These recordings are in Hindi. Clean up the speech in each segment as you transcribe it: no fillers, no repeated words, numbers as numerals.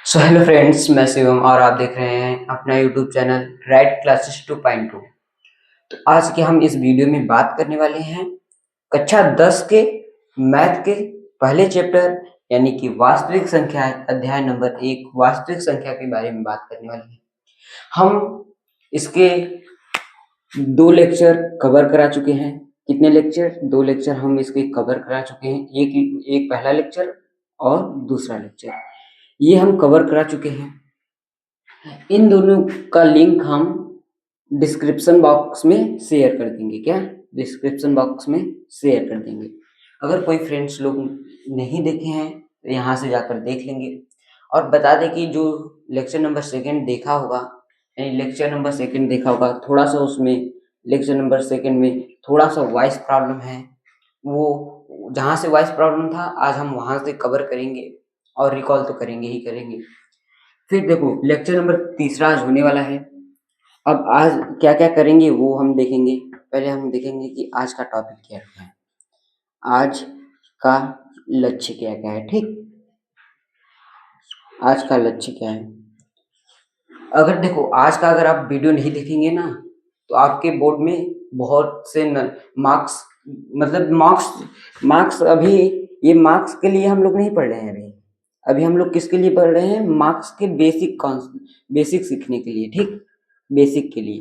सो हेलो फ्रेंड्स, मैं शिवम और आप देख रहे हैं अपना यूट्यूब चैनल राइट क्लासेस 2.2। तो आज के हम इस वीडियो में बात करने वाले हैं कक्षा 10 के मैथ के पहले चैप्टर यानी कि वास्तविक संख्या अध्याय नंबर 1 वास्तविक संख्या के बारे में बात करने वाले हैं। हम इसके 2 लेक्चर कवर करा चुके हैं। कितने लेक्चर? 2 लेक्चर हम इसके कवर करा चुके हैं। एक पहला लेक्चर और दूसरा लेक्चर ये हम कवर करा चुके हैं। इन दोनों का लिंक हम डिस्क्रिप्शन बॉक्स में शेयर कर देंगे। क्या? डिस्क्रिप्शन बॉक्स में शेयर कर देंगे। अगर कोई फ्रेंड्स लोग नहीं देखे हैं तो यहाँ से जाकर देख लेंगे। और बता दें कि जो लेक्चर नंबर सेकंड देखा होगा थोड़ा सा उसमें लेक्चर नंबर सेकंड में थोड़ा सा वॉइस प्रॉब्लम है। वो जहाँ से वॉइस प्रॉब्लम था आज हम वहाँ से कवर करेंगे और रिकॉल तो करेंगे ही करेंगे। फिर देखो लेक्चर नंबर तीसरा आज होने वाला है। अब आज क्या क्या करेंगे वो हम देखेंगे। पहले हम देखेंगे कि आज का टॉपिक क्या है, आज का लक्ष्य क्या क्या है। ठीक, आज का लक्ष्य क्या है। अगर देखो आज का अगर आप वीडियो नहीं देखेंगे ना तो आपके बोर्ड में बहुत से मार्क्स मतलब मार्क्स अभी ये मार्क्स के लिए हम लोग नहीं पढ़ रहे हैं। अभी हम लोग किसके लिए पढ़ रहे हैं? मार्क्स के बेसिक सीखने के लिए। ठीक, बेसिक के लिए।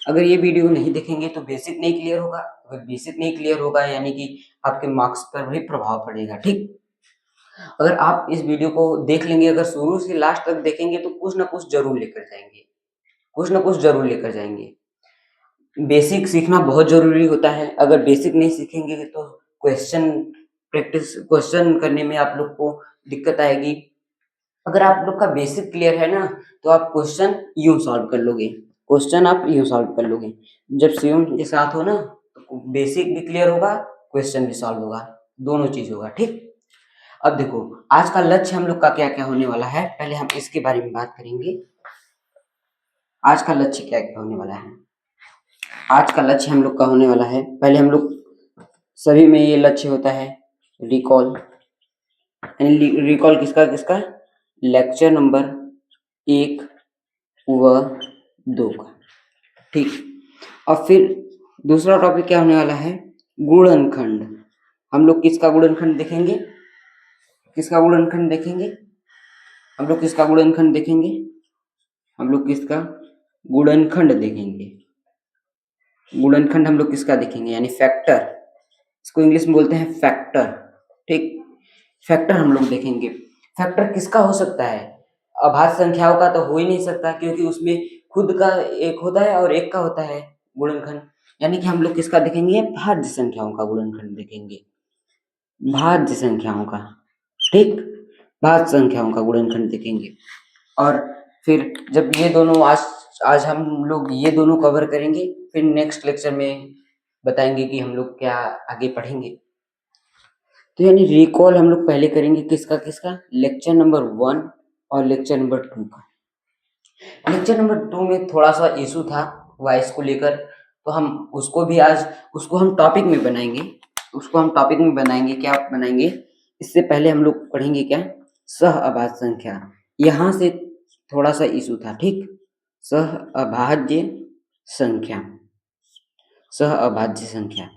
अगर ये वीडियो नहीं देखेंगे तो बेसिक नहीं क्लियर होगा। अगर बेसिक नहीं क्लियर होगा यानी कि आपके मार्क्स पर भी प्रभाव पड़ेगा। ठीक, अगर आप इस वीडियो को देख लेंगे, अगर शुरू से लास्ट तक देखेंगे तो कुछ ना कुछ जरूर लेकर जाएंगे। बेसिक सीखना बहुत जरूरी होता है। अगर बेसिक नहीं सीखेंगे तो क्वेश्चन करने में आप लोग को दिक्कत आएगी। अगर आप लोग का बेसिक क्लियर है ना तो आप क्वेश्चन यूं सॉल्व कर लोगे। जब सीएम के साथ हो ना तो बेसिक भी क्लियर होगा, क्वेश्चन भी सॉल्व होगा, दोनों चीज होगा। ठीक, अब देखो आज का लक्ष्य हम लोग का क्या क्या होने वाला है, पहले हम इसके बारे में बात करेंगे। आज का लक्ष्य क्या क्या होने वाला है। आज का लक्ष्य हम लोग का होने वाला है, पहले हम लोग सभी में ये लक्ष्य होता है रिकॉल। रिकॉल किसका? लेक्चर नंबर 1 व 2 का। ठीक, और फिर दूसरा टॉपिक क्या होने वाला है? गुणनखंड। हम लोग किसका गुणनखंड देखेंगे? हम लोग किसका गुणनखंड देखेंगे? गुणनखंड हम लोग किसका देखेंगे यानी फैक्टर। इसको इंग्लिश में बोलते हैं फैक्टर। ठीक, फैक्टर हम लोग देखेंगे। फैक्टर किसका हो सकता है? अभाज्य संख्याओं का तो हो ही नहीं सकता क्योंकि उसमें खुद का एक होता है और एक का होता है गुणनखंड। यानी कि हम लोग किसका देखेंगे? भाज्य संख्याओं का गुणनखंड देखेंगे। भाज्य संख्याओं का। ठीक, भाज्य संख्याओं का गुणनखंड देखेंगे। और फिर जब ये दोनों आज हम लोग ये दोनों कवर करेंगे, फिर नेक्स्ट लेक्चर में बताएंगे कि हम लोग क्या आगे पढ़ेंगे। तो यानी रिकॉल हम लोग पहले करेंगे किसका? लेक्चर नंबर 1 और लेक्चर नंबर 2 का। लेक्चर नंबर 2 में थोड़ा सा इशू था वॉइस को लेकर, तो हम उसको हम टॉपिक में बनाएंगे। क्या बनाएंगे? इससे पहले हम लोग पढ़ेंगे क्या? सह अभाज्य संख्या। यहाँ से थोड़ा सा इशू था। ठीक, सह अभाज्य संख्या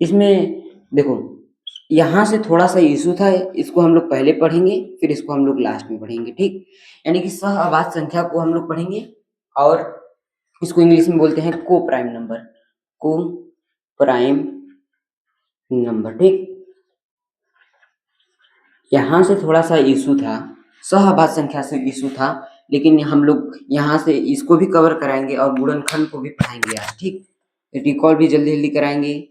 इसमें देखो यहाँ से थोड़ा सा इशू था, इसको हम लोग पहले पढ़ेंगे फिर इसको हम लोग लास्ट में पढ़ेंगे। ठीक, यानी कि सह अभाज्य संख्या को हम लोग पढ़ेंगे और इसको इंग्लिश में बोलते हैं को प्राइम नंबर। ठीक, यहाँ से थोड़ा सा इशू था, सह अभाज्य संख्या से इशू था, लेकिन हम लोग यहाँ से इसको भी कवर कराएंगे और गुणनखंड को भी पढ़ाएंगे आज। ठीक, रिकॉल भी जल्दी जल्दी कराएंगे।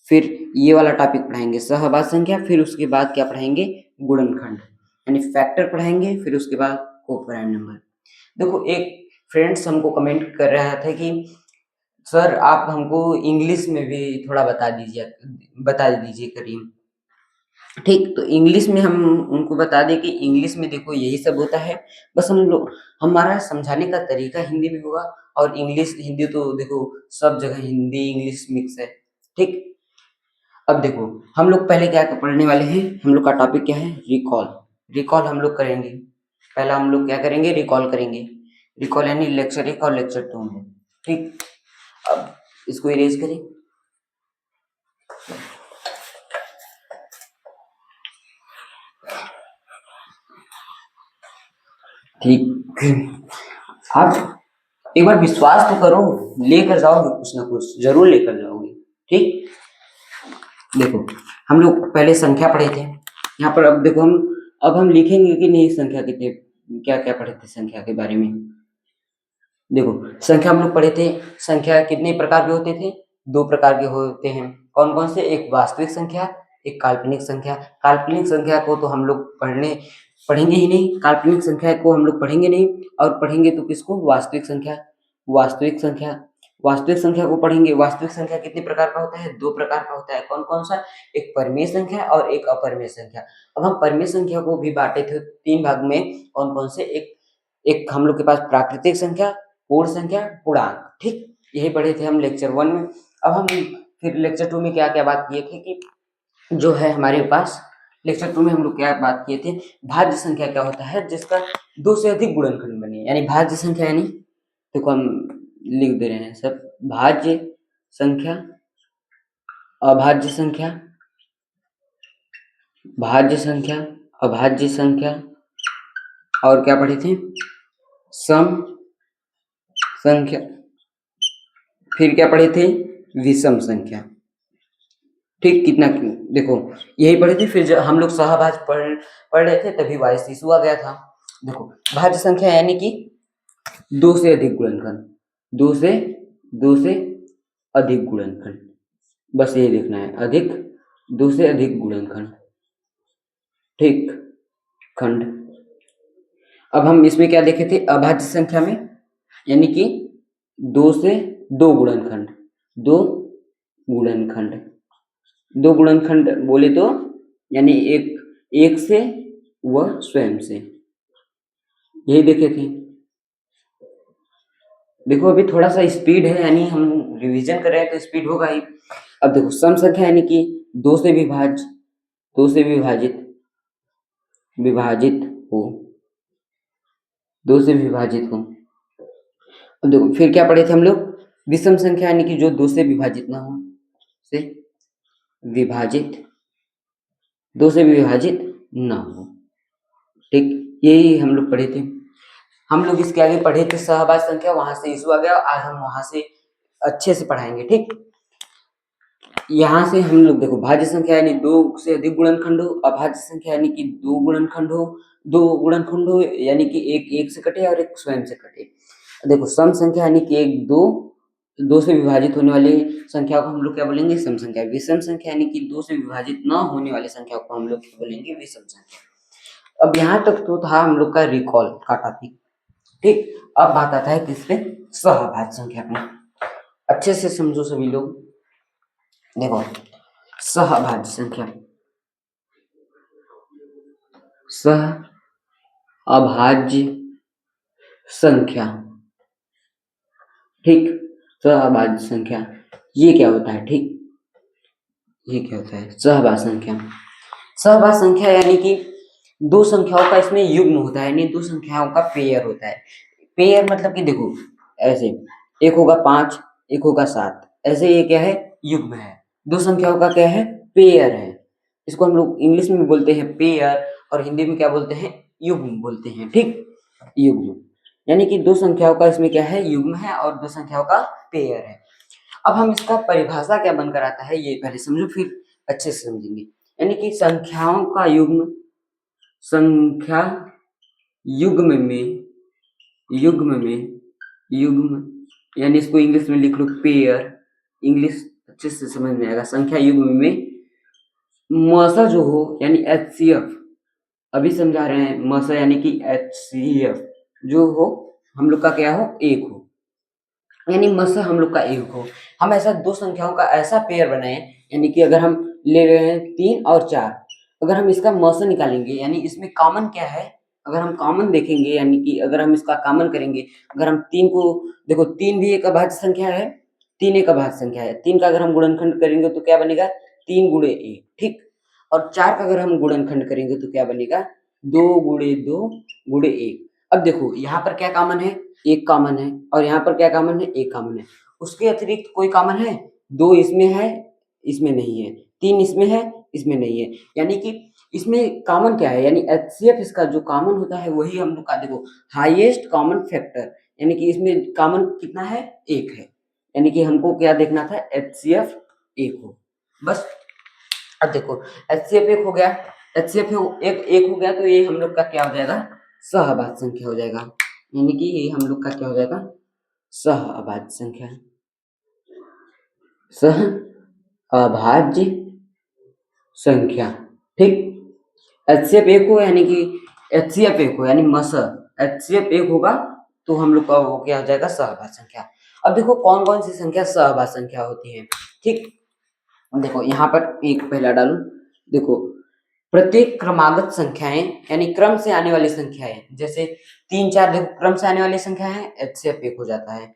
फिर ये वाला टॉपिक पढ़ाएंगे सह अभाज्य संख्या, फिर उसके बाद क्या पढ़ाएंगे? गुणनखंड यानी फैक्टर पढ़ाएंगे, फिर उसके बाद को प्राइम नंबर। देखो एक फ्रेंड्स हमको कमेंट कर रहा था कि सर आप हमको इंग्लिश में भी थोड़ा बता दीजिए करीम। ठीक, तो इंग्लिश में हम उनको बता दें कि इंग्लिश में देखो यही सब होता है, बस हमारा समझाने का तरीका हिंदी में होगा और हिंदी तो देखो सब जगह हिंदी इंग्लिश मिक्स है। ठीक, अब देखो हम लोग पहले क्या पढ़ने वाले हैं, हम लोग का टॉपिक क्या है? रिकॉल हम लोग करेंगे। पहला हम लोग क्या करेंगे, रिकॉल करेंगे। रिकॉल यानी लेक्चर 1 और लेक्चर 2 में, ठीक। अब इसको इरेज करें। ठीक, आप एक बार विश्वास तो करो, लेकर जाओगे कुछ ना कुछ, जरूर लेकर जाओगे, ठीक। देखो हम लोग पहले संख्या पढ़े थे, यहाँ पर अब देखो अब हम लिखेंगे कि नहीं संख्या कितने, क्या क्या पढ़े थे संख्या के बारे में। देखो संख्या हम लोग पढ़े थे, संख्या कितने प्रकार के होते थे, 2 प्रकार के होते हैं। कौन कौन से, एक वास्तविक संख्या, एक काल्पनिक संख्या। काल्पनिक संख्या को तो हम लोग पढ़ेंगे ही नहीं, काल्पनिक संख्या को हम लोग पढ़ेंगे नहीं, और पढ़ेंगे तो किसको, वास्तविक संख्या। वास्तविक संख्या, वास्तविक संख्या को पढ़ेंगे। वास्तविक संख्या कितने प्रकार का होता है, 2 प्रकार का होता है। कौन कौन सा, एक परिमेय संख्या और एक अपरिमेय संख्या। अब हम परिमेय संख्या को भी बांटे थे 3 भाग में। कौन कौन से, एक हम लोग के पास प्राकृतिक संख्या, पूर्ण संख्या, पूर्णांक, ठीक। यही पढ़े थे हम लेक्चर 1 में। अब हम फिर लेक्चर 2 में क्या क्या बात किए थे कि जो है हमारे पास, लेक्चर 2 में हम लोग क्या बात किए थे, भाज्य संख्या क्या होता है, जिसका 2 से अधिक गुणनखंड बने। यानी भाज्य संख्या यानी, देखो हम लिख दे रहे हैं सब, भाज्य संख्या, अभाज्य संख्या, भाज्य संख्या, अभाज्य संख्या, और क्या पढ़े थे, सम संख्या, फिर क्या पढ़े थे, विषम संख्या, ठीक। कितना, देखो यही पढ़े थे। फिर जब हम लोग सहभाज्य पढ़ रहे थे तभी वाई शिशु आ गया था। देखो भाज्य संख्या यानी कि 2 से अधिक गुणनखंड, 2 से अधिक गुणनखंड, बस यही देखना है, अधिक, 2 से अधिक गुणनखंड, ठीक, खंड। अब हम इसमें क्या देखे थे, अभाज्य संख्या में, यानी कि 2 से 2 गुणनखंड, 2 गुणनखंड, 2 गुणनखंड बोले तो यानी एक से व स्वयं से, यही देखे थे। देखो अभी थोड़ा सा स्पीड है, यानी हम रिवीजन कर रहे हैं तो स्पीड होगा ही। अब देखो सम संख्या यानी कि 2 से विभाज्य, 2 से विभाजित हो, 2 से विभाजित हो। अब देखो फिर क्या पढ़े थे हम लोग, विषम संख्या यानी कि जो 2 से विभाजित ना हो, से विभाजित, 2 से विभाजित ना हो, ठीक। यही हम लोग पढ़े थे। हम लोग इसके आगे पढ़े थे सहभाज्य संख्या, वहां से इशू आ गया, आज हम वहां से अच्छे से पढ़ाएंगे, ठीक। यहाँ से हम लोग देखो भाज्य संख्या यानी 2 से अधिक गुणनखंड हो, अभाज्य संख्या यानी कि 2 गुणनखंड हो, 2 गुणनखंड हो यानी कि एक से कटे और एक स्वयं से कटे। देखो सम संख्या यानी कि एक दो से विभाजित होने वाली संख्या को हम लोग क्या बोलेंगे, सम संख्या। विषम संख्या यानी कि 2 से विभाजित न होने वाली संख्या को हम लोग क्या बोलेंगे, विषम संख्या। अब यहाँ तक तो था हम लोग का रिकॉल का टॉपिक, ठीक। अब बात आता है किस पे, सहभाज्य संख्या पे। अच्छे से समझो सभी लोग। देखो सहभाज्य संख्या, सह अभाज्य संख्या, ठीक। सहभाज्य संख्या ये क्या होता है, ठीक, ये क्या होता है सहभाज्य संख्या। सहभाज्य संख्या यानी कि 2 संख्याओं का इसमें युग्म होता है, यानी 2 संख्याओं का पेयर होता है। पेयर मतलब कि देखो ऐसे, एक होगा 5, एक होगा 7, ऐसे ये क्या है, युग्म है। 2 संख्याओं का क्या है, पेयर है। इसको हम लोग इंग्लिश में बोलते हैं पेयर, और हिंदी में क्या बोलते हैं, युग्म बोलते हैं, ठीक। युग्म यानी कि 2 संख्याओं का इसमें क्या है, युग्म है, और 2 संख्याओं का पेयर है। अब हम इसका परिभाषा क्या बनकर आता है ये पहले समझो, फिर अच्छे से समझेंगे। यानी कि संख्याओं का युग्म, संख्या युग्म यानी इसको इंग्लिश में लिख लो पेयर, इंग्लिश अच्छे से समझ में आएगा। संख्या युग्म में मसा जो हो यानी HCF, अभी समझा रहे हैं, मसा यानी कि HCF जो हो हम लोग का क्या हो, एक हो, यानी मसा हम लोग का एक हो। हम ऐसा 2 संख्याओं का ऐसा पेयर बनाए, यानी कि अगर हम ले रहे हैं 3 और 4, अगर हम इसका मसा निकालेंगे, यानी इसमें कॉमन क्या है, अगर हम कॉमन देखेंगे, यानी कि अगर हम इसका कॉमन करेंगे, अगर हम 3 को देखो, 3 भी एक अभाज्य संख्या है, 3 एक अभाज्य संख्या है। 3 का अगर हम गुणनखंड करेंगे तो क्या बनेगा, 3 गुणे 1, ठीक। और 4 का अगर हम गुणनखंड करेंगे तो क्या बनेगा, 2 गुणे 2 गुणे 1। अब देखो यहाँ पर क्या कॉमन है, 1 कॉमन है, और यहाँ पर क्या कॉमन है, 1 कॉमन है। उसके अतिरिक्त कोई कॉमन है, 2 इसमें है, इसमें नहीं है, 3 इसमें है, इसमें नहीं है। यानी कि इसमें कॉमन क्या है, यानी एचसीएफ इसका जो कॉमन होता है वही हम लोग का देखो हाईएस्ट कॉमन फैक्टर, यानी कि इसमें कॉमन कितना है, 1 है। यानी कि हमको क्या देखना था, एचसीएफ 1 हो बस। अब देखो एचसीएफ 1 हो गया, एचसीएफ एक हो गया, तो ये हम लोग का क्या हो जाएगा, सहअभाज्य संख्या हो जाएगा। यानी कि ये हम लोग का क्या हो जाएगा, सहअभाज्य संख्या, सहअभाज्य संख्या। ठीक, एचसीएफ 1 हो यानी कि एचसीएफ 1 हो यानी मस एचसीएफ 1 होगा तो हम लोग का वो क्या हो जाएगा, सहअभाज्य संख्या। अब देखो कौन कौन सी संख्या सहअभाज्य संख्या होती है। ठीक, देखो यहाँ पर एक पहला डालू, देखो प्रत्येक क्रमागत संख्याएं यानी क्रम से आने वाली संख्याएं, जैसे 3 4 देखो क्रम से आने वाली संख्या है, एचसीएफ 1 हो जाता है।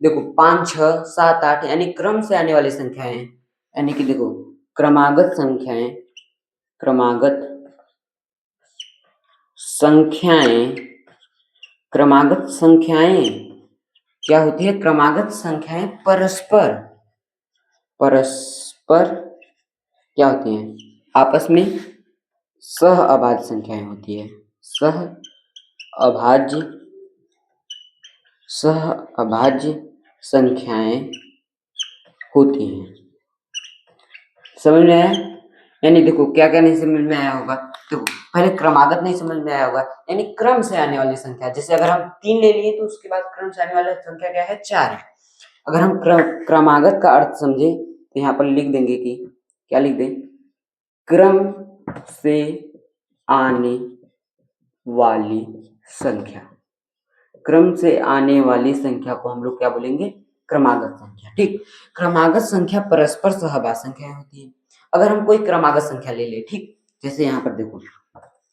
देखो 5 6 7 8 यानी क्रम से आने वाली संख्याएं, यानी कि देखो क्रमागत संख्याएं, क्रमागत संख्याएं, क्रमागत संख्याएं क्या होती है, क्रमागत संख्याएं परस्पर परस्पर क्या होती हैं, आपस में सहअभाज्य संख्याएं होती है, सहअभाज्य सहअभाज्य संख्याएं होती हैं। समझ में आया, यानी देखो क्या क्या नहीं समझ में आया होगा, देखो पहले क्रमागत नहीं समझ में आया होगा, यानी क्रम से आने वाली संख्या, जैसे अगर हम 3 ले लिए तो उसके बाद क्रम से आने वाली संख्या क्या है, 4 है। अगर हम क्रमागत का अर्थ समझे तो यहाँ पर लिख देंगे कि क्या लिख दें, क्रम से आने वाली संख्या, क्रम से आने वाली संख्या को हम लोग क्या बोलेंगे, क्रमागत संख्या। ठीक, क्रमागत संख्या परस्पर सहअभाज्य संख्या होती है। अगर हम कोई क्रमागत संख्या ले ले, ठीक, जैसे यहाँ पर देखो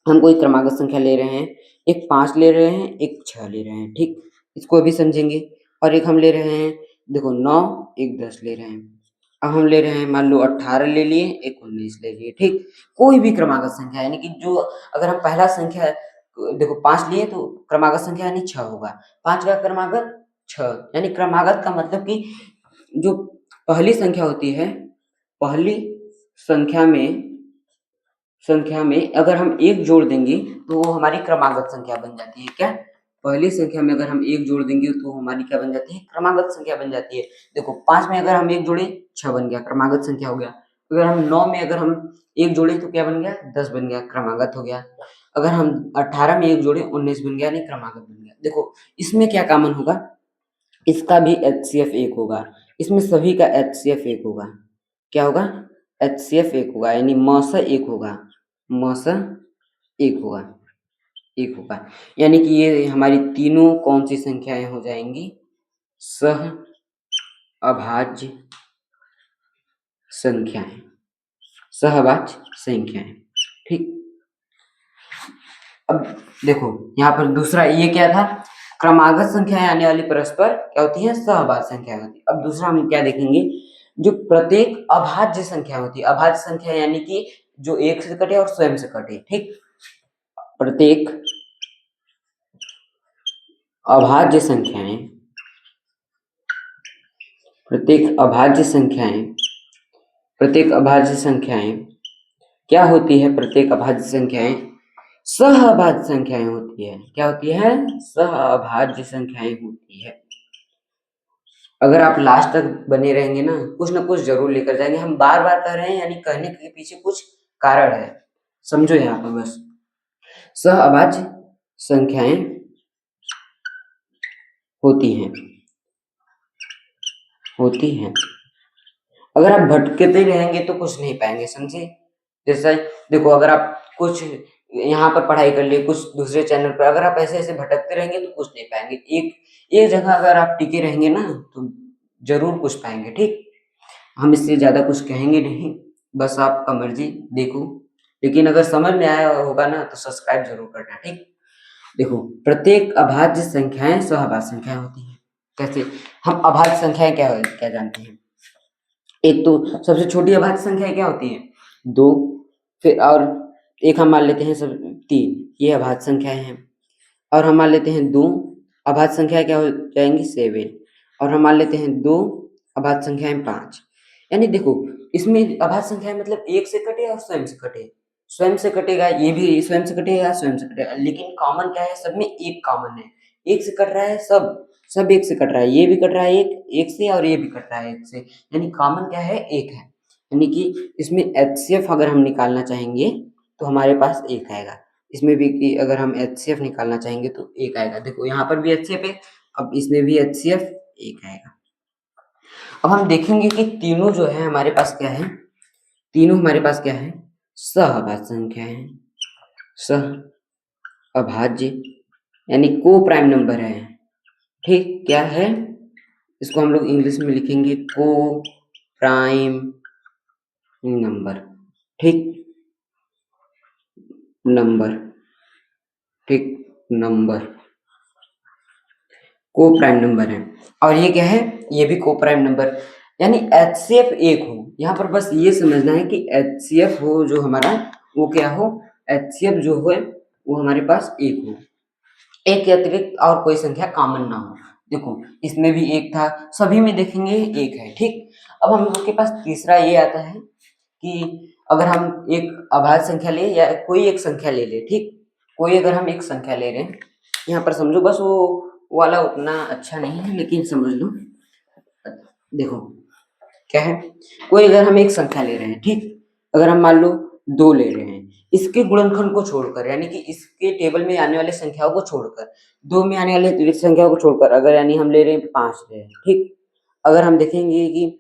हम कोई क्रमागत संख्या ले रहे हैं, एक 5 ले रहे हैं, एक 6 ले रहे हैं, ठीक, इसको अभी समझेंगे। और एक हम ले रहे हैं देखो 9, एक 10 ले रहे हैं। अब हम ले रहे हैं मान लो 18 ले लिए, एक 19 ले लिए। ठीक, कोई भी क्रमागत संख्या यानी कि जो अगर हम पहला संख्या देखो 5 लिए तो क्रमागत संख्या यानी 6 होगा, 5 का क्रमागत 6, यानी क्रमागत का मतलब कि जो पहली संख्या होती है, पहली संख्या में अगर हम 1 जोड़ देंगे तो वो हमारी क्रमागत संख्या बन जाती है। क्या, पहली संख्या में अगर हम 1 जोड़ देंगे तो हमारी क्या बन जाती है, क्रमागत संख्या बन जाती है। देखो 5 में अगर हम 1 जोड़े 6 बन गया, क्रमागत संख्या हो गया। अगर हम 9 में अगर हम 1 जोड़े तो क्या बन गया, 10 बन गया, क्रमागत हो गया। अगर हम 18 में 1 जोड़े 19 बन गया, यानी क्रमागत बन गया। देखो इसमें क्या कॉमन होगा, इसका भी एचसीएफ 1 होगा, इसमें सभी का एचसीएफ 1 होगा। क्या होगा, एचसीएफ 1 होगा, यानी मस 1 होगा, मस 1 होगा, 1 होगा। यानी कि ये हमारी तीनों कौन सी संख्याएं हो जाएंगी, सहअभाज्य संख्याएं, सहअभाज्य संख्याएं। ठीक, अब देखो यहाँ पर दूसरा ये क्या था, क्रमागत संख्याएं आने वाली परस्पर क्या होती है, सहअभाज्य संख्याएं होती है। अब दूसरा हम क्या देखेंगे, जो प्रत्येक अभाज्य संख्या होती है, अभाज्य संख्या यानी कि जो 1 से कटे और स्वयं से कटे। ठीक, प्रत्येक अभाज्य संख्याएं, प्रत्येक अभाज्य संख्याएं, प्रत्येक अभाज्य संख्याएं क्या होती है, प्रत्येक अभाज्य संख्याएं सहअभाज्य संख्याएं होती है। क्या होती है, सहअभाज्य संख्याएं होती है। अगर आप लास्ट तक बने रहेंगे ना कुछ जरूर लेकर जाएंगे। हम बार बार कह रहे हैं यानी कहने के पीछे कुछ कारण है, समझो यहाँ पर बस। सहअभाज्य संख्याएं होती हैं। अगर आप भटकते रहेंगे तो कुछ नहीं पाएंगे, समझे। जैसे देखो अगर आप कुछ यहाँ पर पढ़ाई कर लिए, कुछ दूसरे चैनल पर, अगर आप ऐसे ऐसे भटकते रहेंगे तो कुछ नहीं पाएंगे। एक जगह अगर आप टिके रहेंगे ना तो जरूर कुछ पाएंगे। ठीक, हम इससे ज्यादा कुछ कहेंगे नहीं, बस आपका मर्जी, देखो। लेकिन अगर समझ में आया होगा ना तो सब्सक्राइब जरूर करना। ठीक, देखो प्रत्येक अभाज्य संख्याएं सहअभाज्य संख्याएं होती हैं। कैसे, हम अभाज्य संख्याएं क्या जानते हैं, एक तो सबसे छोटी अभाज्य संख्या क्या होती है, 2, फिर और एक हम मान लेते हैं सब 3, ये अभाज्य संख्याएं हैं। और हम मान लेते हैं 2 अभाज्य संख्याएं क्या हो जाएंगी 7, और हम मान लेते हैं 2 अभाज्य संख्याएं 5। यानी देखो इसमें अभाज्य संख्याएं मतलब एक से कटे और स्वयं से कटे, स्वयं से कटेगा, ये भी स्वयं से कटेगा, स्वयं से कटेगा, लेकिन कॉमन क्या है, सब में एक कॉमन है, एक से कट रहा है, सब एक से कट रहा है, ये भी कट रहा है एक से, और ये भी कट रहा है एक से, यानी कॉमन क्या है, एक है। यानी कि इसमें एचसीएफ अगर हम निकालना चाहेंगे तो हमारे पास एक आएगा, इसमें भी कि अगर हम एचसीएफ निकालना चाहेंगे तो एक आएगा। देखो यहाँ पर भी एचसीएफ है, अब इसमें भी एचसीएफ एक आएगा। अब हम देखेंगे कि तीनों जो है हमारे पास क्या है, तीनों हमारे पास क्या है, सहअभाज्य संख्या है, सहअभाज्य यानी को प्राइम नंबर है। ठीक, क्या है, इसको हम लोग इंग्लिश में लिखेंगे को प्राइम नंबर। ठीक, नंबर, ठीक, नंबर को प्राइम नंबर है। और ये क्या है, ये भी को प्राइम नंबर, यानी एचसीएफ एक हो। यहाँ पर बस ये समझना है कि एचसीएफ हो जो हमारा, वो क्या हो, एचसीएफ जो है वो हमारे पास एक हो, एक के अतिरिक्त और कोई संख्या कॉमन ना हो। देखो इसमें भी एक था, सभी में देखेंगे एक है। ठीक, अब हम लोग के पास तीसरा ये आता है कि अगर हम एक अभाज्य संख्या ले या कोई एक संख्या ले ले, ठीक, कोई अगर हम एक संख्या ले रहे हैं, यहाँ पर समझो, बस वो वाला उतना अच्छा नहीं है लेकिन समझ लो। देखो क्या है, कोई अगर हम एक संख्या ले रहे हैं, ठीक, अगर हम मान लो 2 ले रहे हैं, इसके गुणनखंड को छोड़कर, यानी कि इसके टेबल में आने वाले संख्याओं को छोड़कर, 2 में आने वाले अतिरिक्त संख्याओं को छोड़कर, अगर यानी हम ले रहे हैं 5 ले रहे हैं, ठीक, अगर हम देखेंगे कि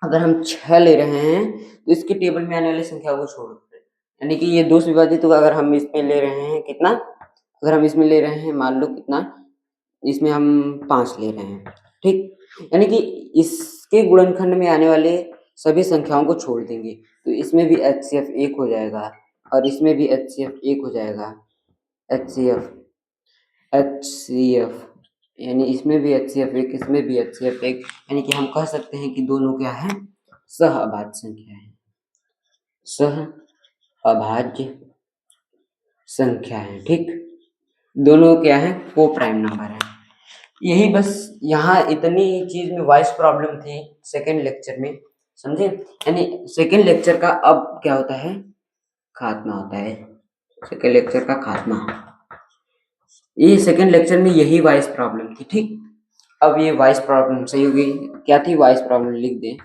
अगर हम 6 ले रहे हैं तो इसके टेबल में आने वाली संख्याओं को छोड़कर, यानी कि ये 2 से विभाजित होगा, अगर हम इसमें ले रहे हैं कितना, अगर हम इसमें ले रहे हैं मान लो कितना, इसमें हम 5 ले रहे हैं, ठीक, यानी कि इसके गुणनखंड में आने वाले सभी संख्याओं को छोड़ देंगे, तो इसमें भी एचसीएफ एक हो जाएगा, और इसमें भी एचसीएफ एक हो जाएगा, एचसीएफ एचसीएफ यानी इसमें भी एचसीएफ एक, इसमें भी एचसीएफ एक, यानी कि हम कह सकते हैं कि दोनों क्या है, सहअभाज्य संख्या है, सहअभाज्य संख्या है। ठीक, दोनों क्या है, को प्राइम नंबर है। यही बस यहाँ इतनी चीज में वाइस प्रॉब्लम थी सेकेंड लेक्चर में, समझे, यानी सेकेंड लेक्चर का अब क्या होता है, खात्मा होता है, सेकेंड लेक्चर का खात्मा, ये सेकेंड लेक्चर में यही वाइस प्रॉब्लम थी। ठीक, अब ये वाइस प्रॉब्लम सही होगी, क्या थी, वाइस प्रॉब्लम लिख दे,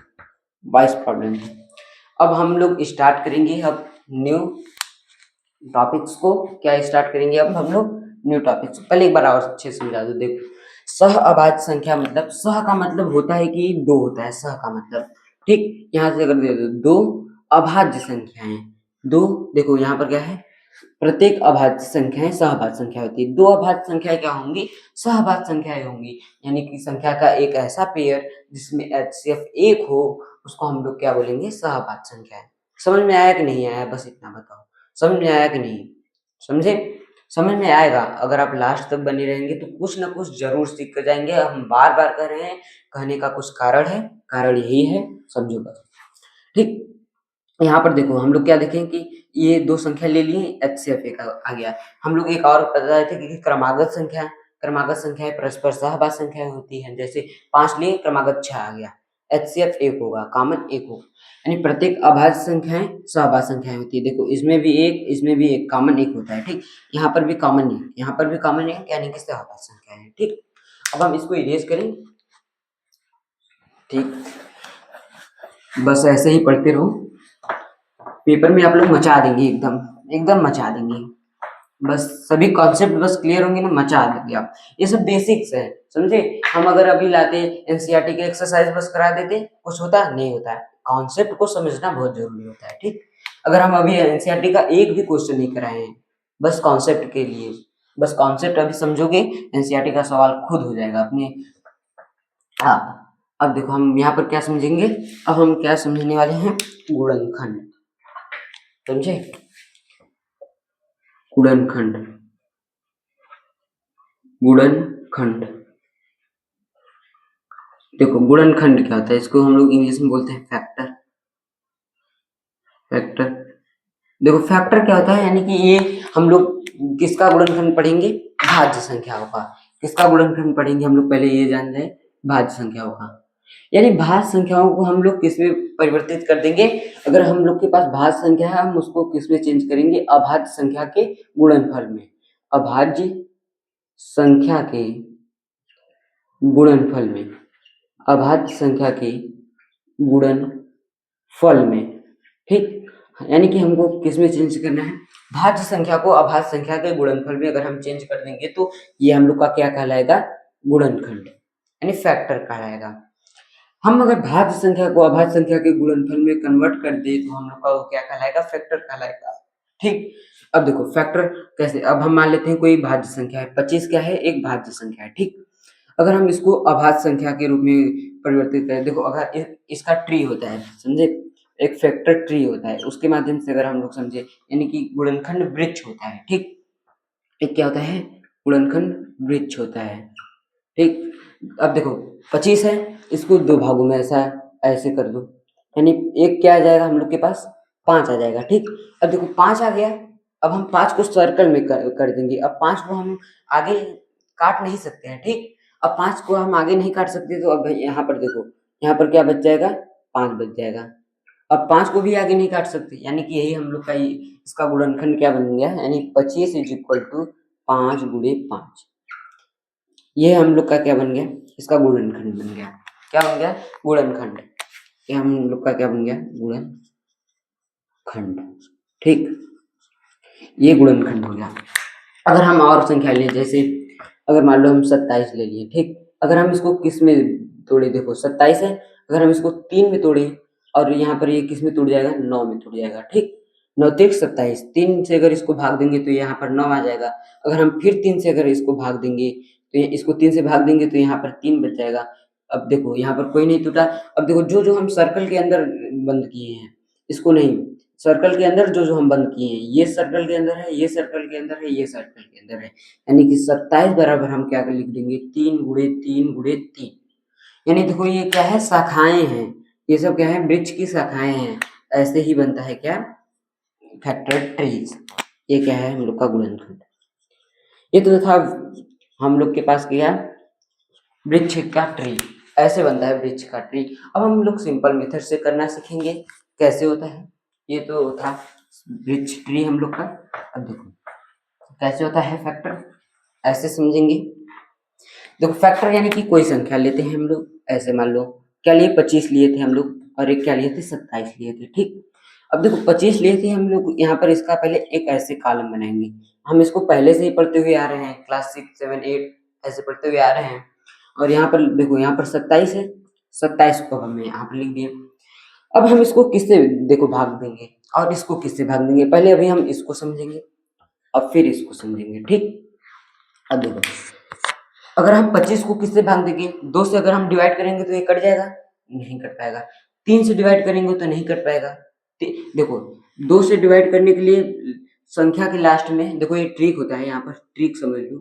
वाइस प्रॉब्लम थी। अब हम लोग स्टार्ट करेंगे अब न्यू टॉपिक्स को, क्या स्टार्ट करेंगे अब हम लोग न्यू टॉपिक्स। पहले एक बार और अच्छे से समझा दो। देखो सहअभाज्य संख्या मतलब, सह का मतलब होता है कि 2 होता है, सह का मतलब, ठीक, यहाँ से अगर दे दो 2 अभाज्य संख्याएं, 2, देखो यहाँ पर क्या है, प्रत्येक अभाज्य संख्याएं सहभाज्य संख्या होती है, 2 अभाज्य संख्याएं क्या होंगी, सहभाज्य संख्याएं होंगी, यानी कि संख्या का एक ऐसा पेयर जिसमें एचसीएफ एक हो, उसको हम लोग क्या बोलेंगे, सहभाज्य संख्या है। समझ में आया कि नहीं आया, बस इतना बताओ, समझ में आया कि नहीं, समझे, समझ में आएगा, अगर आप लास्ट तक बने रहेंगे तो कुछ ना कुछ जरूर सीख कर जाएंगे। हम बार बार कह रहे हैं, कहने का कुछ कारण है, कारण यही है, समझो बस। ठीक, यहाँ पर देखो हम लोग क्या देखें कि ये 2 संख्या ले लिए, एचसीएफ एक आ गया। हम लोग एक और बताए थे कि क्रमागत संख्या परस्पर सहभाज्य संख्या होती है, जैसे 5 लिए क्रमागत 6 आ गया, एचसीएफ एक होगा, कॉमन एक होगा, यानी प्रत्येक अभाज्य संख्याएं सहभाज्य संख्याएं होती है। देखो इसमें भी एक, इसमें भी एक, कॉमन एक होता है। ठीक, यहाँ पर भी कॉमन है, यहाँ पर भी कॉमन है, यानी कि सहभाज्य संख्या है। ठीक, अब हम इसको इरेज करें। ठीक, बस ऐसे ही पढ़ते रहो, पेपर में आप लोग मचा देंगे, एकदम एकदम मचा देंगे, बस सभी कॉन्सेप्ट बस क्लियर होंगे ना, मचा देंगे आप। ये सब बेसिक्स है, समझे। हम अगर अभी लाते एनसीईआरटी के एक्सरसाइज बस करा देते, कुछ होता नहीं होता है, कॉन्सेप्ट को समझना बहुत जरूरी होता है। ठीक, अगर हम अभी एनसीईआरटी का एक भी क्वेश्चन नहीं कराए हैं, बस कॉन्सेप्ट के लिए, बस कॉन्सेप्ट अभी समझोगे, एनसीईआरटी का सवाल खुद हो जाएगा अपने आप। अब देखो हम यहाँ पर क्या समझेंगे, अब हम क्या समझने वाले हैं, गुणनखंड, समझे, गुणनखंड, गुणनखंड। देखो गुणनखंड क्या होता है, इसको हम लोग इंग्लिश में बोलते हैं फैक्टर, फैक्टर। देखो फैक्टर क्या होता है, यानी कि ये हम लोग किसका गुणनखंड पढ़ेंगे, भाज्य संख्याओं का। किसका गुणनखंड पढ़ेंगे हम लोग, पहले ये जान जाए, भाज्य संख्याओं का। यानी भाज्य संख्याओं को हम लोग किस में परिवर्तित कर देंगे, अगर हम लोग के पास भाज्य संख्या है हम उसको किस में चेंज करेंगे, अभाज्य संख्या के गुणनफल में। अभाज्य संख्या के गुणनफल में, अभाज्य संख्या के गुणनफल में, ठीक। यानी कि हमको किस में चेंज करना है, भाज्य संख्या को अभाज्य संख्या के गुणनफल में अगर हम चेंज कर देंगे तो ये हम लोग का क्या कहलाएगा, गुणनखंड, यानी फैक्टर कहलाएगा। हम अगर भाज्य संख्या को अभाज्य संख्या के गुणनफल में कन्वर्ट कर दे तो हम लोग का वो क्या कहलाएगा, फैक्टर कहलाएगा, ठीक। अब देखो फैक्टर कैसे, अब हम मान लेते हैं कोई भाज्य संख्या है, 25 क्या है, एक भाज्य संख्या है, ठीक। अगर हम इसको अभाज्य संख्या के रूप में परिवर्तित करें, देखो अगर इसका ट्री होता है, समझे, एक फैक्टर ट्री होता है, उसके माध्यम से अगर हम लोग समझे, यानी कि गुणनखंड वृक्ष होता है, ठीक। एक क्या होता है, गुणनखंड वृक्ष होता है, ठीक। अब देखो 25 है, इसको दो भागों में ऐसा ऐसे कर दो, यानी एक क्या आ जाएगा हम लोग के पास, 5 आ जाएगा, ठीक। अब देखो 5 आ गया, अब हम 5 को सर्कल में कर देंगे। अब 5 को हम आगे काट नहीं सकते हैं, ठीक। अब 5 को हम आगे नहीं काट सकते तो अब यहाँ पर देखो, यहाँ पर क्या बच जाएगा, 5 बच जाएगा। अब 5 को भी आगे नहीं काट सकते, यानी कि यही हम लोग का इसका गुणनखंड क्या बन गया, यानी 25 इज इक्वल टू 5 गुणे 5। ये हम लोग का क्या बन गया, इसका गुणनखंड बन गया। क्या बन गया, गुणनखंड। ये हम लोग का क्या बन गया, गुणनखंड, ठीक। ये गुणनखंड हो गया। अगर हम और संख्या लें, जैसे अगर मान लो हम 27 ले लिए, ठीक। अगर हम इसको किस में तोड़े, देखो 27 है, अगर हम इसको 3 में तोड़े और यहाँ पर ये किस में टूट जाएगा, 9 में टूट जाएगा, ठीक। 9 तिक 27, 3 से अगर इसको भाग देंगे तो यहाँ पर 9 आ जाएगा। अगर हम फिर 3 से अगर इसको भाग देंगे तो इसको 3 से भाग देंगे तो यहाँ पर 3 बच जाएगा। अब देखो यहाँ पर कोई नहीं टूटा। अब देखो जो जो हम सर्कल के अंदर बंद किए हैं, इसको नहीं, सर्कल के अंदर जो जो हम बंद किए हैं, ये सर्कल के अंदर है, ये सर्कल के अंदर है, ये सर्कल के अंदर है, यानी कि 27 बराबर हम क्या लिख देंगे, 3 गुणे 3 गुणे 3। यानी देखो ये क्या है, शाखाएं हैं, ये सब क्या है, वृक्ष की शाखाएं हैं। ऐसे ही बनता है क्या, फैक्टर ट्रीज। ये क्या है, हम लोग का गुणनखंड। ये तो था हम लोग के पास क्या, वृक्ष का ट्री, ऐसे बनता है वृक्ष का ट्री। अब हम लोग सिंपल मेथड से करना सीखेंगे, कैसे होता है। ये तो था वृक्ष ट्री हम लोग का। अब देखो कैसे होता है फैक्टर, ऐसे समझेंगे। देखो फैक्टर यानी कि कोई संख्या लेते हैं हम लोग, ऐसे मान लो क्या लिए, 25 लिए थे हम लोग, और एक क्या लिए थे, 27 लिए थे, ठीक। अब देखो 25 लिए थे हम लोग, यहाँ पर इसका पहले एक ऐसे कॉलम बनाएंगे। हम इसको पहले से ही पढ़ते हुए आ रहे हैं, क्लास 6, 7, 8 ऐसे पढ़ते हुए आ रहे हैं। और यहाँ पर देखो, यहाँ पर 27 है, 27 को हमने यहाँ पर लिख दिया। अब हम इसको किससे देखो भाग देंगे, और इसको किससे भाग देंगे, पहले अभी हम इसको समझेंगे, अब फिर इसको समझेंगे, ठीक। अब देखो अगर हम 25 को किससे भाग देंगे, 2 से अगर हम डिवाइड करेंगे तो ये कट जाएगा, नहीं कट पाएगा। 3 से डिवाइड करेंगे तो नहीं कट पाएगा। देखो 2 से डिवाइड करने के लिए संख्या के लास्ट में देखो ये ट्रिक होता है, यहाँ पर ट्रिक समझ लो,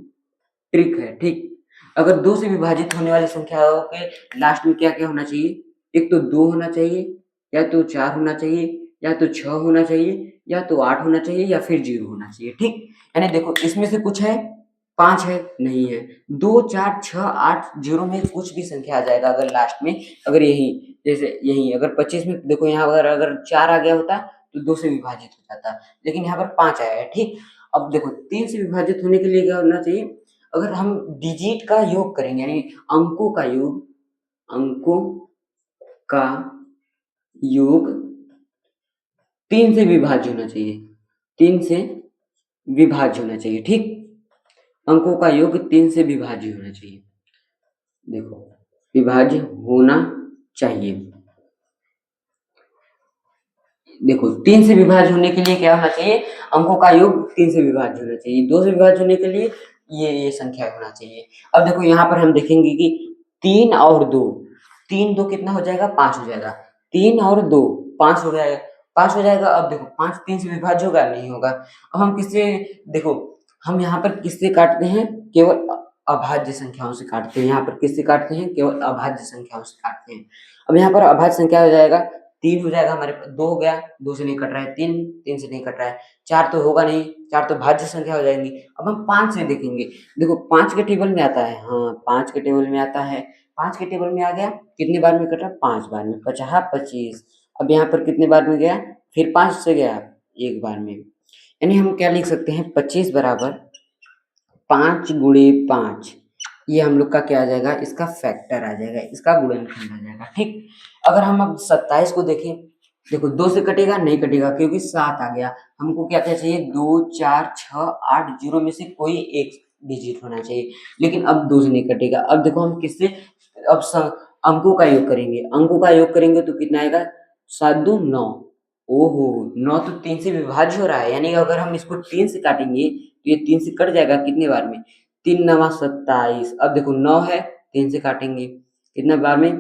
ट्रिक है, ठीक। अगर 2 से विभाजित होने वाली संख्याओं के लास्ट में क्या क्या होना चाहिए, एक तो 2 होना चाहिए, या तो 4 होना चाहिए, या तो 6 होना चाहिए, या तो 8 होना चाहिए, या फिर 0 होना चाहिए, ठीक। यानी देखो इसमें से कुछ है, 5 है, नहीं है, 2, 4, 6, 8, 0 में कुछ भी संख्या आ जाएगा अगर लास्ट में, अगर यही जैसे यही अगर 25 में देखो यहाँ अगर 4 आ गया होता तो 2 से विभाजित हो जाता, लेकिन यहाँ पर 5 आया है, ठीक। अब देखो 3 से विभाजित होने के लिए क्या होना चाहिए, अगर हम डिजिट का योग करेंगे, यानी अंकों का योग, अंकों का योग 3 से विभाज्य होना चाहिए, 3 से विभाज्य होना चाहिए, ठीक। अंकों का योग 3 से विभाज्य होना चाहिए, देखो विभाज्य होना चाहिए। देखो 3 से विभाज्य होने के लिए क्या होना चाहिए, अंकों का योग 3 से विभाज्य होना चाहिए, 2 से विभाज्य होने के लिए ये संख्या होना चाहिए। अब देखो यहाँ पर हम देखेंगे कि 3 और 2, 3 2 कितना हो जाएगा, 5 हो जाएगा, 3 और 2 5 हो जाएगा, 5 हो जाएगा। अब देखो 5 3 से विभाज्य होगा, नहीं होगा। अब हम किससे, देखो हम यहाँ पर किससे काटते हैं, केवल अभाज्य संख्याओं से काटते हैं, यहाँ पर किससे काटते हैं, केवल अभाज्य संख्याओं से काटते हैं। अब यहाँ पर अभाज्य संख्या हो जाएगा 3 हो जाएगा हमारे पास, 2 हो गया, 2 से नहीं कट रहा है, 3, 3 से नहीं कट रहा है, 4 तो होगा नहीं, 4 तो भाज्य संख्या हो जाएंगी। अब हम 5 से देखेंगे, देखो 5 के टेबल में आता है, हाँ 5 के टेबल में आता है, 5 के टेबल में आ गया, कितनी बार में कटा, 5 बार में, 50 25। अब यहाँ पर कितने बार में गया, फिर 5 से गया, एक बार में, यानी हम क्या लिख सकते हैं, 25 बराबर 5 गुणे 5, ये हम लोग का क्या आ जाएगा, इसका फैक्टर आ जाएगा, इसका गुणनखंड आ जाएगा। ठीक, अगर हम अब 27 को देखें, देखो 2 से कटेगा, नहीं कटेगा क्योंकि 7 आ गया, हमको क्या क्या चाहिए, 2 4 6 8 जीरो में से कोई एक डिजिट होना चाहिए, लेकिन अब 2 से नहीं कटेगा। अब देखो हम किससे अब अंकों का योग करेंगे, अंकों का योग करेंगे तो कितना आएगा, 7 2 9, ओहो 9 तो 3 से विभाज्य हो रहा है, यानी अगर हम इसको 3 से काटेंगे तो ये 3 से कट जाएगा, कितने बार में, 3 नवा 27। अब देखो 9 है, 3 से काटेंगे, कितना बार में,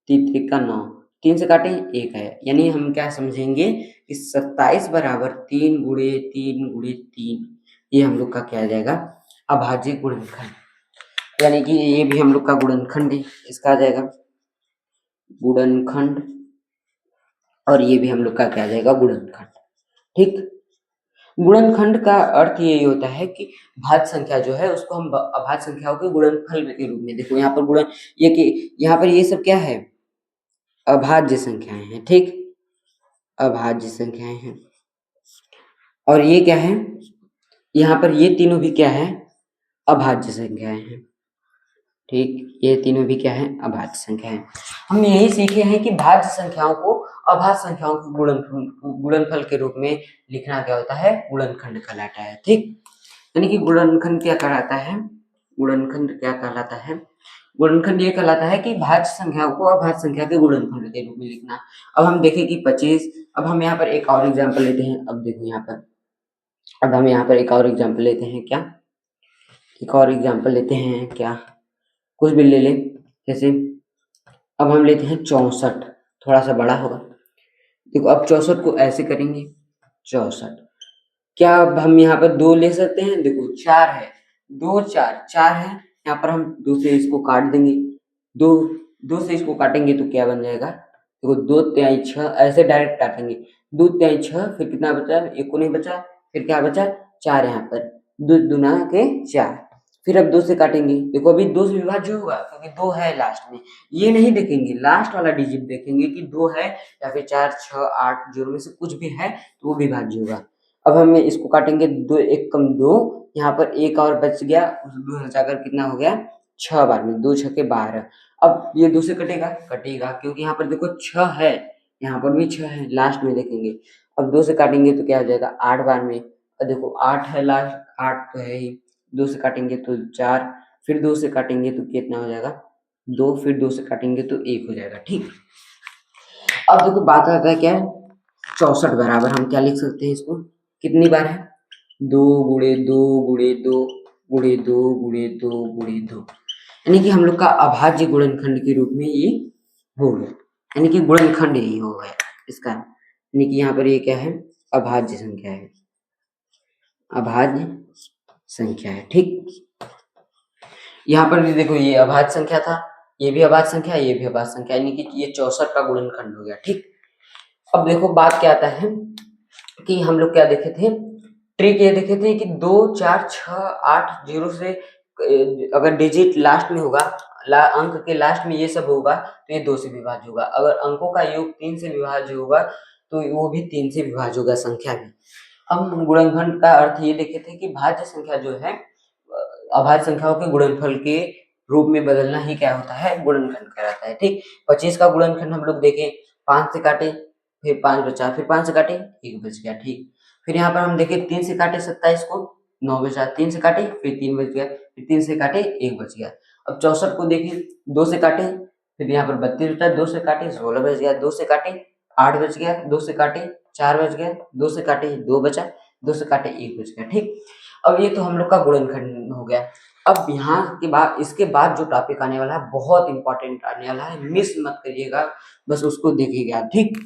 3 त्रिका 9, 3 से काटें 1 है, यानी हम क्या समझेंगे कि 27 बराबर 3 गुणे 3 गुणे 3, ये हम लोग का क्या आ जाएगा, अभाज्य गुणनखंड, यानी कि ये भी हम लोग का गुणनखंड है, इसका आ जाएगा गुणनखंड, और ये भी हम लोग का क्या आ जाएगा, गुणनखंड। ठीक, गुणनखंड का अर्थ यही होता है कि भाज्य संख्या जो है उसको हम अभाज्य संख्याओं के गुणनफल के रूप में, देखो यहाँ पर गुणन, ये कि यहाँ पर ये सब क्या है, अभाज्य संख्याएं हैं। ठीक, अभाज्य संख्याएं हैं, और ये क्या है, यहाँ पर ये तीनों भी क्या है, अभाज्य संख्याएं हैं। ठीक, ये तीनों भी क्या है, अभाज्य संख्याएं। हम यही सीखे हैं कि भाज्य संख्याओं को अभाज्य संख्याओं के गुणनफल के रूप में लिखना क्या होता है, गुणनखंड कहलाता है। ठीक, यानी कि गुणनखंड क्या कहलाता है, गुणनखंड क्या कहलाता है, गुणनखंड ये कहलाता है कि भाज्य संख्याओं को अभाज्य संख्या के गुणनखंड के रूप में लिखना। अब हम देखें कि 25, अब हम यहाँ पर एक और एग्जांपल लेते हैं, अब देखो यहाँ पर, अब हम यहाँ पर एक और एग्जांपल लेते हैं, क्या, एक और एग्जांपल लेते हैं, क्या, कुछ भी ले लें, जैसे अब हम लेते हैं 64, थोड़ा सा बड़ा होगा, देखो अब 64 को ऐसे करेंगे, 64, क्या अब हम यहाँ पर 2 ले सकते हैं, देखो 4 है, 2 4 4 है, यहाँ पर हम 2 से इसको काट देंगे, 2 2 से इसको काटेंगे तो क्या बन जाएगा, देखो 2 तिहाई 6, ऐसे डायरेक्ट काटेंगे, 2 तिहाई 6, फिर कितना बचा, 1 को नहीं बचा, फिर क्या बचा, 4 यहाँ पर, 2 दूना के 4, फिर अब 2 से काटेंगे, देखो अभी 2 से विभाज्य होगा क्योंकि 2 है लास्ट में, ये नहीं देखेंगे, लास्ट वाला डिजिट देखेंगे कि 2 है या फिर 4 6 8 जीरो में से कुछ भी है तो वो विभाज्य होगा। अब हम इसको काटेंगे, 2 1 कम 2, यहाँ पर एक और बच गया, उस 2 हटाकर कितना हो गया, 6 बार में, 2 6 के 12। अब ये 2 से कटेगा, कटेगा क्योंकि यहाँ पर देखो 6 है, यहाँ पर भी 6 है, लास्ट में देखेंगे, अब 2 से काटेंगे तो क्या हो जाएगा, 8 बार में, और देखो 8 है लास्ट, 8 तो है ही, 2 से काटेंगे तो 4, फिर 2 से काटेंगे तो कितना हो जाएगा, 2, फिर 2 से काटेंगे तो 1 हो जाएगा। ठीक, अब देखो बात आता है क्या है, 64 बराबर हम क्या लिख सकते हैं इसको, कितनी बार है, 2 गुणे 2 गुणे 2 गुणे 2 गुणे 2 गुणे 2, यानी कि हम लोग का अभाज्य गुणनखंड के रूप में ये हो गया, यानी कि गुणनखंड यही हो गया इसका, यानी कि यहाँ पर ये क्या है, अभाज्य संख्या है, अभाज्य संख्या है। ठीक, यहाँ पर भी देखो ये अभाज्य संख्या था, ये भी अभाज्य संख्या, ये भी अभाज्य संख्या, यानी कि ये 64 का गुणनखंड हो गया। ठीक, अब देखो बात क्या आता है कि हम लोग क्या देखे थे, ट्रिक ये देखे थे कि 2 4 6 8 जीरो से अगर डिजिट लास्ट में होगा, अंक के लास्ट में ये सब होगा तो ये 2 से विभाज्य होगा, अगर अंकों का योग 3 से विभाज्य होगा तो वो भी 3 से विभाज्य होगा, संख्या भी। हम गुणनखंड का अर्थ ये देखे थे कि भाज्य संख्या जो है अभाज्य संख्याओं के गुणनफल के रूप में बदलना ही क्या होता है, गुणनखंड कहलाता है। ठीक, 25 का गुणनखंड हम लोग देखें, 5 से काटे, फिर 5 बचा, फिर 5 से काटे, 1 बच गया। ठीक, फिर यहाँ पर हम देखें 3 से काटे 27 को, 9 बचा, 3 से काटे, फिर 3 बच गया, फिर 3 से काटे, 1 बच गया। अब 64 को देखें, 2 से काटे, फिर यहाँ पर 32 बचा, 2 से काटे 16 बच गया, 2 से काटे 8 बच गया, 2 से काटे 4 बच गया, 2 से काटे 2 बचा, 2 से काटे 1 बच गया। ठीक, अब ये तो हम लोग का गुणनखंड हो गया। अब यहाँ के बाद, इसके बाद जो टॉपिक आने वाला है बहुत इंपॉर्टेंट आने वाला है, मिस मत करिएगा, बस उसको देखिएगा। ठीक,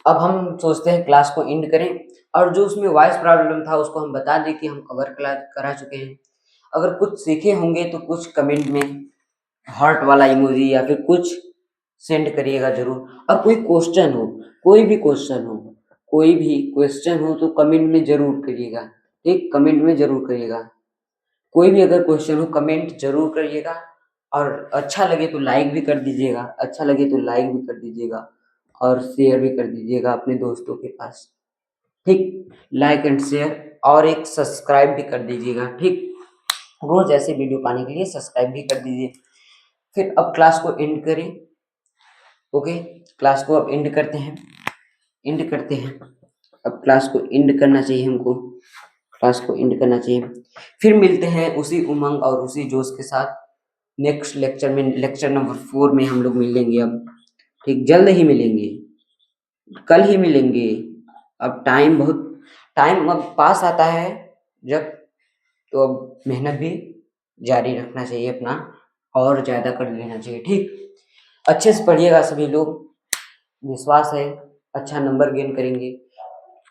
अब हम सोचते हैं क्लास को एंड करें, और जो उसमें वॉइस प्रॉब्लम था उसको हम बता दें कि हम कवर करा चुके हैं। अगर कुछ सीखे होंगे तो कुछ कमेंट में हार्ट वाला इमोजी या फिर कुछ सेंड करिएगा जरूर। और कोई क्वेश्चन हो, कोई भी क्वेश्चन हो, कोई भी क्वेश्चन हो तो कमेंट में जरूर करिएगा, ठीक, कमेंट में जरूर करिएगा। कोई भी अगर क्वेश्चन हो कमेंट जरूर करिएगा, और अच्छा लगे तो लाइक भी कर दीजिएगा, अच्छा लगे तो लाइक भी कर दीजिएगा और शेयर भी कर दीजिएगा अपने दोस्तों के पास, ठीक। लाइक एंड शेयर और एक सब्सक्राइब भी कर दीजिएगा, ठीक। रोज ऐसे वीडियो पाने के लिए सब्सक्राइब भी कर दीजिए। फिर अब क्लास को एंड करें। ओके, क्लास को अब एंड करते हैं, एंड करते हैं। अब क्लास को एंड करना चाहिए हमको, क्लास को एंड करना चाहिए। फिर मिलते हैं उसी उमंग और उसी जोश के साथ नेक्स्ट लेक्चर में, लेक्चर नंबर 4 में हम लोग मिलेंगे अब, ठीक, जल्द ही मिलेंगे, कल ही मिलेंगे। अब टाइम अब पास आता है जब, तो अब मेहनत भी जारी रखना चाहिए अपना, और ज़्यादा कर लेना चाहिए, ठीक। अच्छे से पढ़िएगा सभी लोग, विश्वास है अच्छा नंबर गेन करेंगे।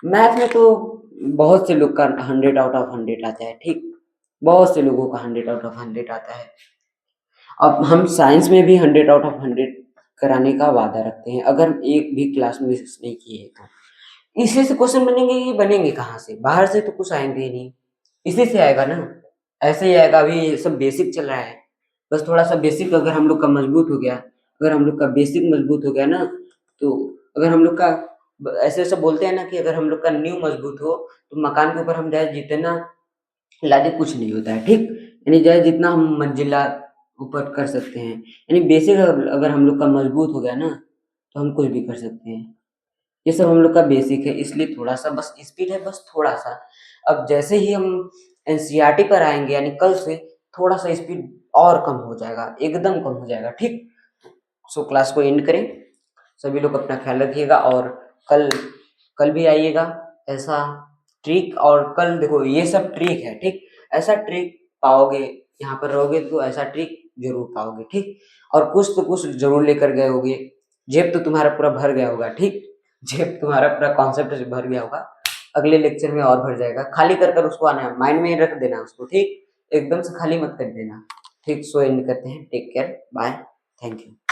मैथ में तो बहुत से लोग का 100 आउट ऑफ 100 आता है, ठीक, बहुत से लोगों का 100 आउट ऑफ 100 आता है। अब हम साइंस में भी 100 आउट ऑफ 100 कराने का वादा रखते हैं, अगर एक भी क्लास में मिस नहीं किए तो। इसी से क्वेश्चन बनेंगे, ये बनेंगे कहाँ से, बाहर से तो कुछ आएंगे ही नहीं, इसी से आएगा ना, ऐसे ही आएगा। अभी ये सब बेसिक चल रहा है, बस थोड़ा सा बेसिक अगर हम लोग का मजबूत हो गया, अगर हम लोग का बेसिक मजबूत हो गया ना, तो अगर हम लोग का ऐसे ऐसे बोलते हैं ना कि अगर हम लोग का नींव मजबूत हो तो मकान के ऊपर हम चाहे जितना लादे कुछ नहीं होता है, ठीक। यानी चाहे जितना हम मंजिला ऊपर कर सकते हैं, यानी बेसिक अगर हम लोग का मजबूत हो गया ना तो हम कुछ भी कर सकते हैं। ये सब हम लोग का बेसिक है, इसलिए थोड़ा सा बस स्पीड है, बस थोड़ा सा। अब जैसे ही हम एनसीईआरटी पर आएंगे, यानी कल से थोड़ा सा स्पीड और कम हो जाएगा, एकदम कम हो जाएगा, ठीक। सो क्लास को एंड करें, सभी लोग अपना ख्याल रखिएगा, और कल कल भी आइएगा ऐसा ट्रिक। और कल देखो ये सब ट्रिक है, ठीक, ऐसा ट्रिक पाओगे, यहाँ पर रहोगे तो ऐसा ट्रिक जरूर पाओगे, ठीक। और कुछ तो कुछ जरूर लेकर गए होगे, जेब तो तुम्हारा पूरा भर गया होगा, ठीक, जेब तुम्हारा पूरा कॉन्सेप्ट से भर गया होगा, अगले लेक्चर में और भर जाएगा। खाली कर कर उसको आना है, माइंड में रख देना उसको, ठीक, एकदम से खाली मत कर देना, ठीक। सो एंड करते हैं, take care, bye, thank you.